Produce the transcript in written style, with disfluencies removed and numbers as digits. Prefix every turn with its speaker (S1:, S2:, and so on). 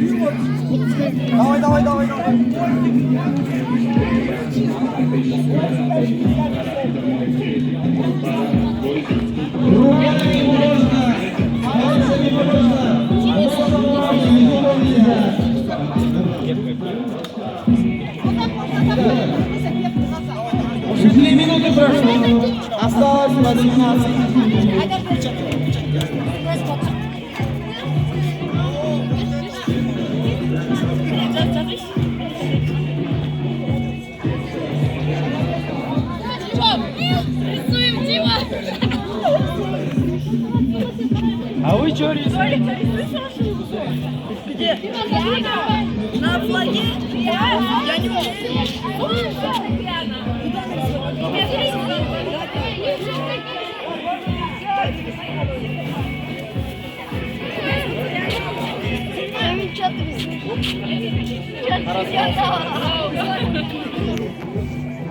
S1: Давай, давай, давай, давай.
S2: Руками не можна, пальцями не можна. Уже 2 минуты прошло. Осталось 18.
S3: Рисуем Дима!
S1: А вы что рисуете?
S3: Где? На флаге? Я не умею. Что ты рисуешь?